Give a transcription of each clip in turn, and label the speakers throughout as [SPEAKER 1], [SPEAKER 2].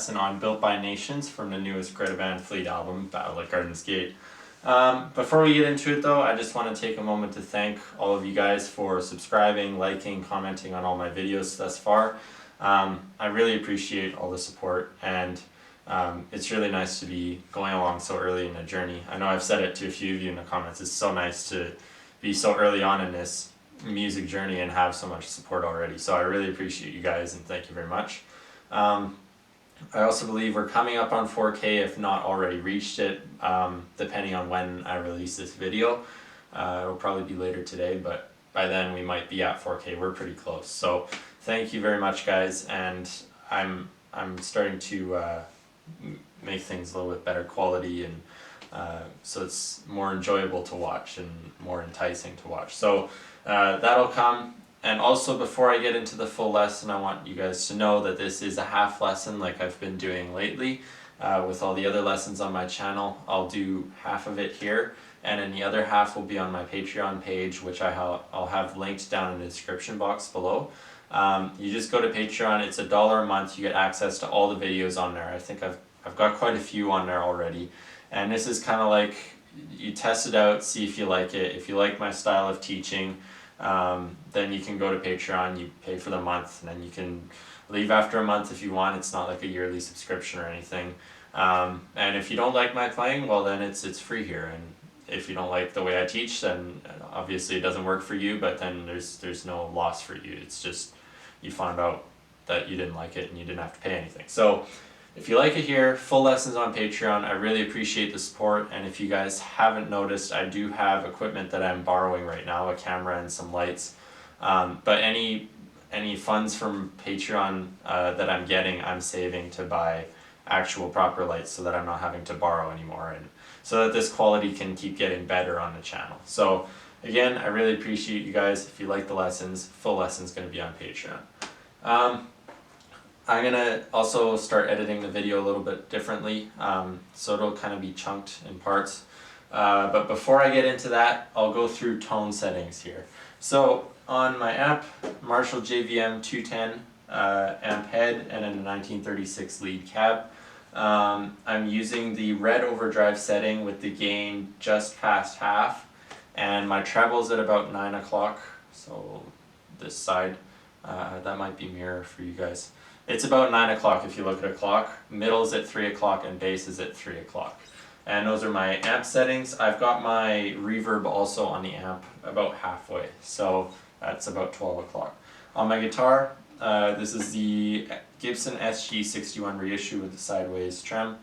[SPEAKER 1] lesson on Built by Nations from the newest Greta Van Fleet album, Battle at Garden's Gate. Before we get into it though, I just want to take a moment to thank all of you guys for subscribing, liking, commenting on all my videos thus far. I really appreciate all the support, and it's really nice to be going along so early in the journey. I know I've said it to a few of you in the comments, it's so nice to be so early on in this music journey and have so much support already. So I really appreciate you guys and thank you very much. I also believe we're coming up on 4K, if not already reached it, depending on when I release this video. It'll probably be later today, but by then we might be at 4K. We're pretty close. So thank you very much, guys, and I'm starting to make things a little bit better quality, and so it's more enjoyable to watch and more enticing to watch. So that'll come. And also, before I get into the full lesson, I want you guys to know that this is a half lesson like I've been doing lately with all the other lessons on my channel. I'll do half of it here, and then the other half will be on my Patreon page, which I'll have linked down in the description box below. You just go to Patreon, it's $1 a month, you get access to all the videos on there. I think I've got quite a few on there already. And this is kind of like, you test it out, see if you like it. If you like my style of teaching, then you can go to Patreon, you pay for the month, and then you can leave after a month if you want. It's not like a yearly subscription or anything. And if you don't like my playing, well then it's free here. And if you don't like the way I teach, then obviously it doesn't work for you, but then there's no loss for you. It's just you found out that you didn't like it and you didn't have to pay anything. So if you like it here, full lessons on Patreon. I really appreciate the support, and if you guys haven't noticed, I do have equipment that I'm borrowing right now, a camera and some lights. But any funds from Patreon that I'm getting, I'm saving to buy actual proper lights so that I'm not having to borrow anymore, and so that this quality can keep getting better on the channel. So again, I really appreciate you guys. If you like the lessons, full lesson's going to be on Patreon. I'm going to also start editing the video a little bit differently, so it'll kind of be chunked in parts. But before I get into that, I'll go through tone settings here. So on my amp, Marshall JVM 210 amp head and a 1936 lead cab. I'm using the red overdrive setting with the gain just past half, and my treble's at about 9 o'clock, so this side, that might be mirror for you guys. It's about 9 o'clock if you look at a clock, middle's at 3 o'clock, and bass is at 3 o'clock. And those are my amp settings. I've got my reverb also on the amp about halfway, so that's about 12 o'clock. On my guitar, this is the Gibson SG61 reissue with the sideways trem.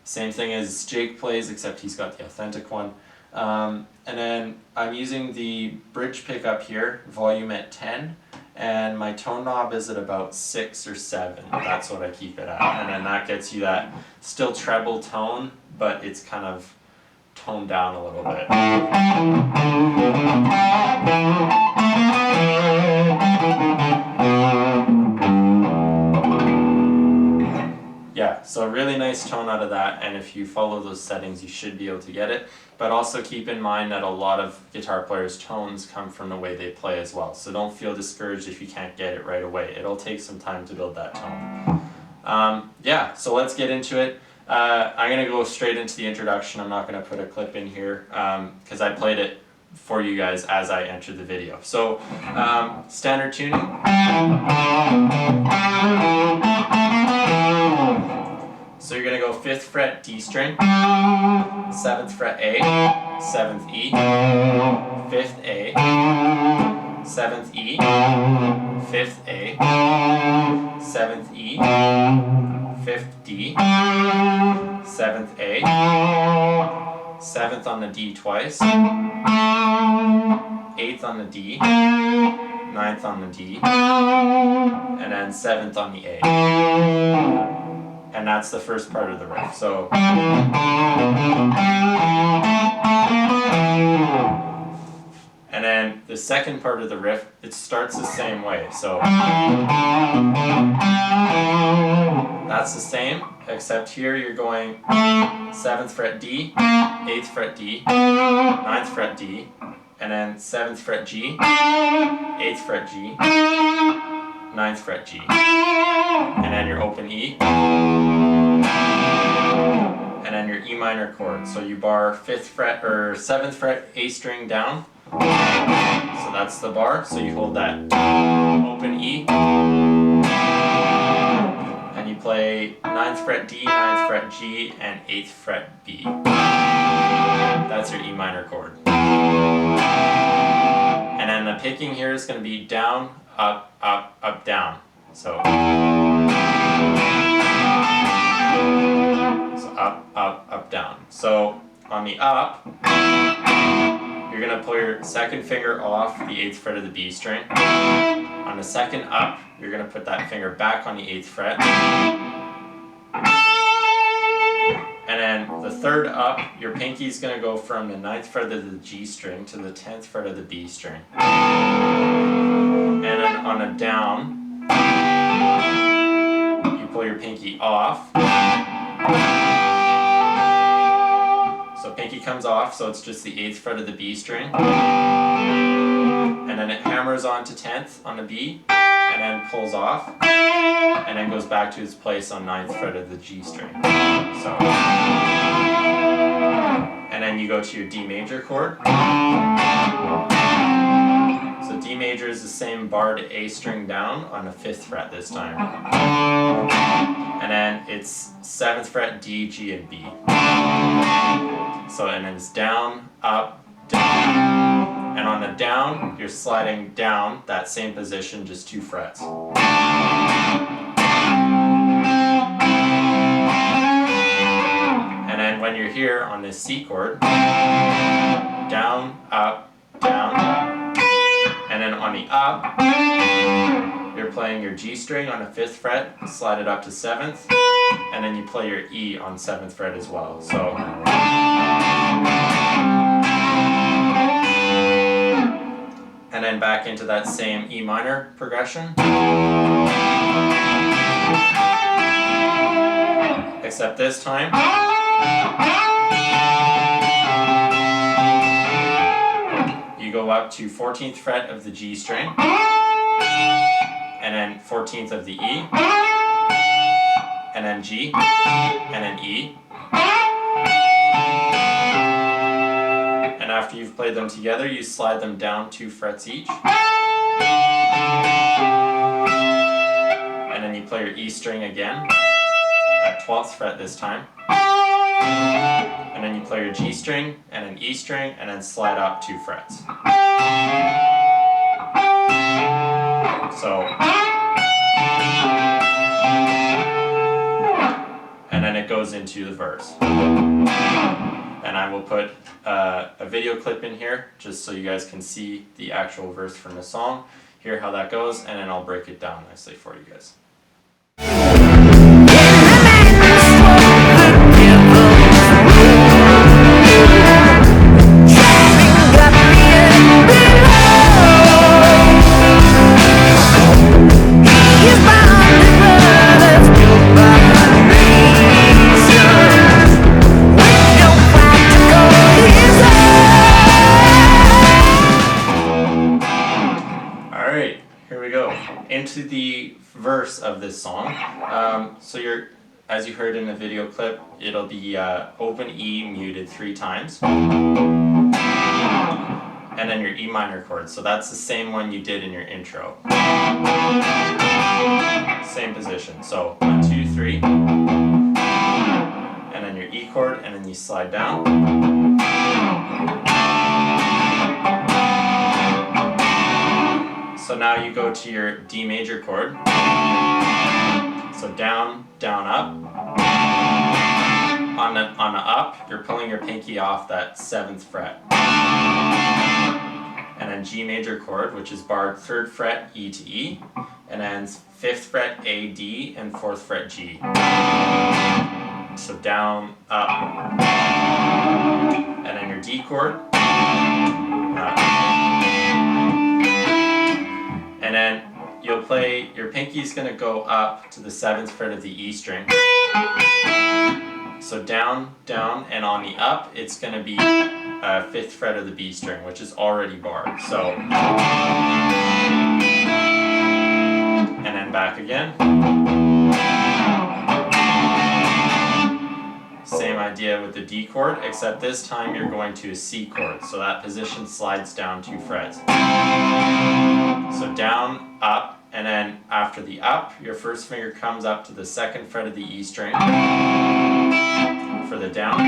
[SPEAKER 1] Same thing as Jake plays, except he's got the authentic one. And then I'm using the bridge pickup here, volume at 10, and my tone knob is at about 6 or 7. That's what I keep it at. And then that gets you that still treble tone, but it's kind of toned down a little bit. Yeah, so a really nice tone out of that, and if you follow those settings you should be able to get it. But also keep in mind that a lot of guitar players' tones come from the way they play as well, so don't feel discouraged if you can't get it right away. It'll take some time to build that tone. Yeah, so let's get into it. I'm going to go straight into the introduction. I'm not going to put a clip in here because I played it for you guys as I entered the video. So standard tuning. So you're going to go 5th fret D string, 7th fret A, 7th E, 5th A, 7th E, 5th A, 7th E, 5th D, 7th A, 7th on the D twice, 8th on the D, 9th on the D, and then 7th on the A. And that's the first part of the riff. So and then the second part of the riff, it starts the same way. So that's the same, except here you're going 7th fret D, 8th fret D, 9th fret D, and then 7th fret G, 8th fret G, 9th fret G, and then your open E, your E minor chord. So you bar 5th fret or 7th fret A string down. So that's the bar. So you hold that open E. And you play 9th fret D, 9th fret G, and 8th fret B. That's your E minor chord. And then the picking here is going to be down, up, up, up, down. So up, up, up, down. So on the up, you're going to pull your second finger off the 8th fret of the B string. On the second up, you're going to put that finger back on the 8th fret. And then the third up, your pinky is going to go from the 9th fret of the G string to the 10th fret of the B string. And then on a down, you pull your pinky off. So pinky comes off, so it's just the 8th fret of the B string. And then it hammers onto 10th on the B, and then pulls off, and then goes back to its place on 9th fret of the G string. So, and then you go to your D major chord. So D major is the same bar to A string down on the 5th fret this time. And then it's 7th fret D, G, and B. So, and then it's down, up, down. And on the down, you're sliding down that same position, just 2 frets. And then when you're here on this C chord, down, up, down. And then on the up, you're playing your G string on the 5th fret, slide it up to 7th, and then you play your E on 7th fret as well. So, and then back into that same E minor progression. Except this time, you go up to 14th fret of the G string, and then 14th of the E, and then G, and then E. And after you've played them together, you slide them down 2 frets each. And then you play your E string again, at 12th fret this time. And then you play your G string, and an E string, and then slide up 2 frets. So, and then it goes into the verse. And I will put a video clip in here just so you guys can see the actual verse from the song, hear how that goes, and then I'll break it down nicely for you guys. Into the verse of this song. So as you heard in the video clip, it'll be open E muted 3 times. And then your E minor chord. So that's the same one you did in your intro. Same position. So 1, 2, 3. And then your E chord, and then you slide down. So now you go to your D major chord. So down, down, up. On the up, you're pulling your pinky off that 7th fret. And then G major chord, which is barred 3rd fret E to E, and then 5th fret A, D, and 4th fret G. So down, up. And then your D chord. Up. And then you'll play, your pinky's going to go up to the 7th fret of the E string. So down, down, and on the up, it's going to be 5th fret of the B string, which is already barred. So, and then back again. So same idea with the D chord, except this time you're going to a C chord. So that position slides down 2 frets. So down, up, and then after the up, your first finger comes up to the 2nd fret of the E string. For the down,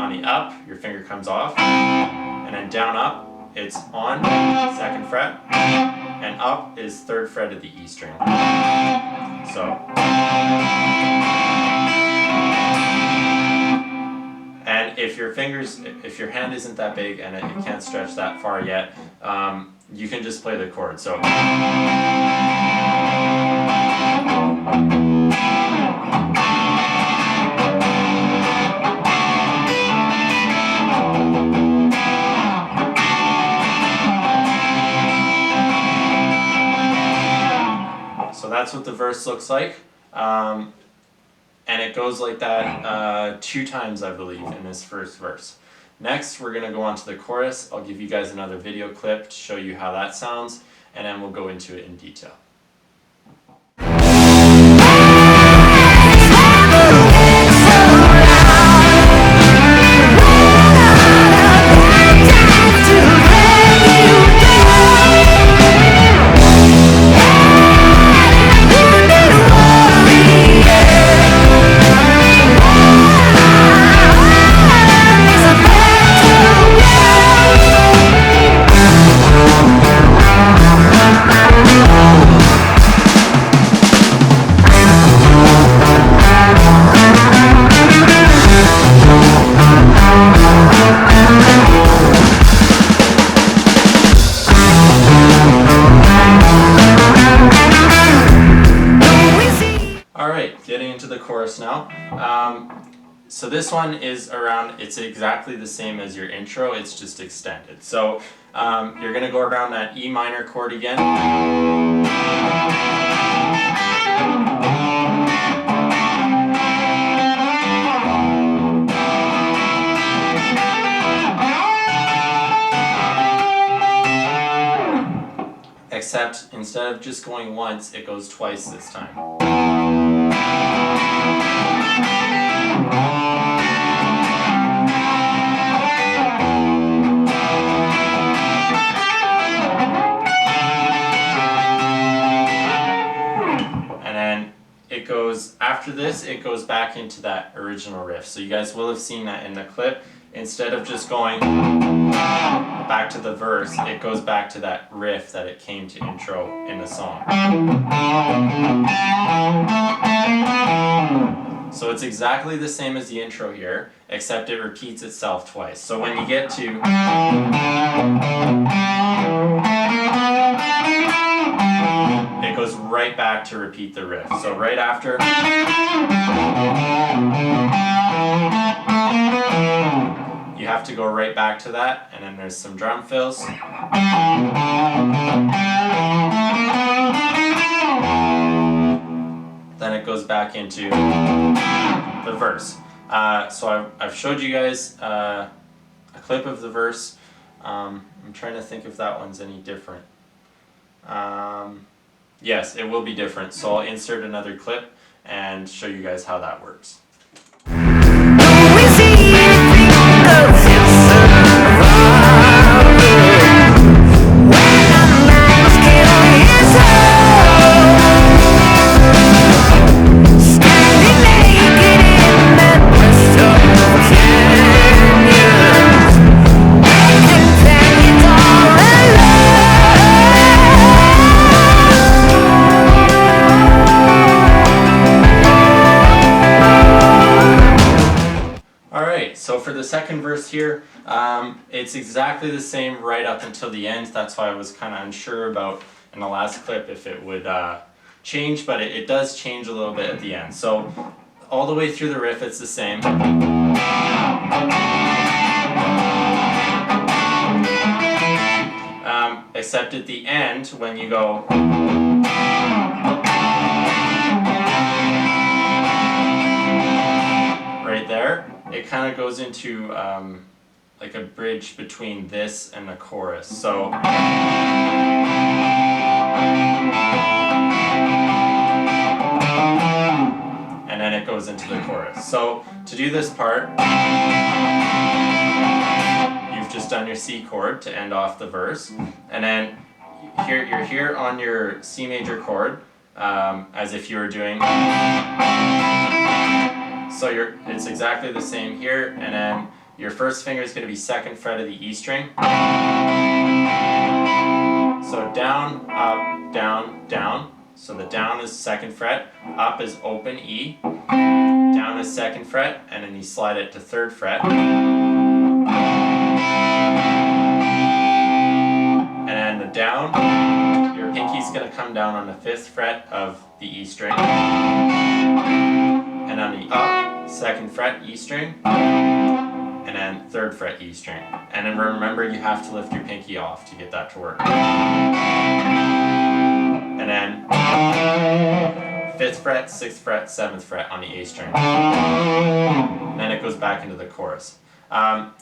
[SPEAKER 1] on the up, your finger comes off, and then down, up, it's on 2nd fret, and up is 3rd fret of the E string. So, and if your hand isn't that big and it can't stretch that far yet, you can just play the chord. So. So that's what the verse looks like, and it goes like that 2 times, I believe, in this first verse. Next, we're going to go on to the chorus. I'll give you guys another video clip to show you how that sounds, and then we'll go into it in detail. Getting into the chorus now. So this one is it's exactly the same as your intro, it's just extended. So you're going to go around that E minor chord again. Except instead of just going once, it goes twice this time. And then it goes, after this, it goes back into that original riff. So you guys will have seen that in the clip. Instead of just going back to the verse, it goes back to that riff that it came to intro in the song. So it's exactly the same as the intro here, except it repeats itself twice. So when you get to it goes right back to repeat the riff. So right after you have to go right back to that, and then there's some drum fills. Then it goes back into the verse. So I've showed you guys a clip of the verse. I'm trying to think if that one's any different. Yes, it will be different. So I'll insert another clip and show you guys how that works. So for the second verse here, it's exactly the same right up until the end. That's why I was kind of unsure about in the last clip if it would change, but it does change a little bit at the end. So all the way through the riff, it's the same. Except at the end, when you go right there, it kind of goes into like a bridge between this and the chorus. So and then it goes goes into the chorus. So to do this part, you've just done your C chord to end off the verse, and then here you're here on your C major chord, as if you were doing. So it's exactly the same here, and then your first finger is going to be 2nd fret of the E string. So down, up, down, down. So the down is 2nd fret, up is open E, down is 2nd fret, and then you slide it to 3rd fret. And then the down, your pinky's going to come down on the 5th fret of the E string. And on the up, 2nd fret E string, and then 3rd fret E string. And then remember, you have to lift your pinky off to get that to work. And then 5th fret, 6th fret, 7th fret on the A string. And then it goes back into the chorus.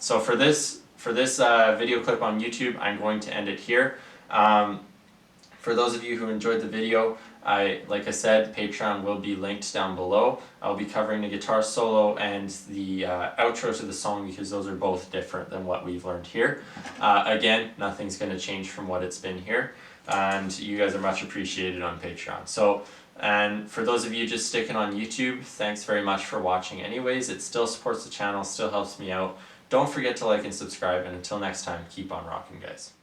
[SPEAKER 1] So for this video clip on YouTube, I'm going to end it here. For those of you who enjoyed the video, like I said, Patreon will be linked down below. I'll be covering the guitar solo and the outro to the song, because those are both different than what we've learned here. Again, nothing's going to change from what it's been here, and you guys are much appreciated on Patreon. So, and for those of you just sticking on YouTube, thanks very much for watching anyways. It still supports the channel, still helps me out. Don't forget to like and subscribe, and until next time, keep on rocking, guys.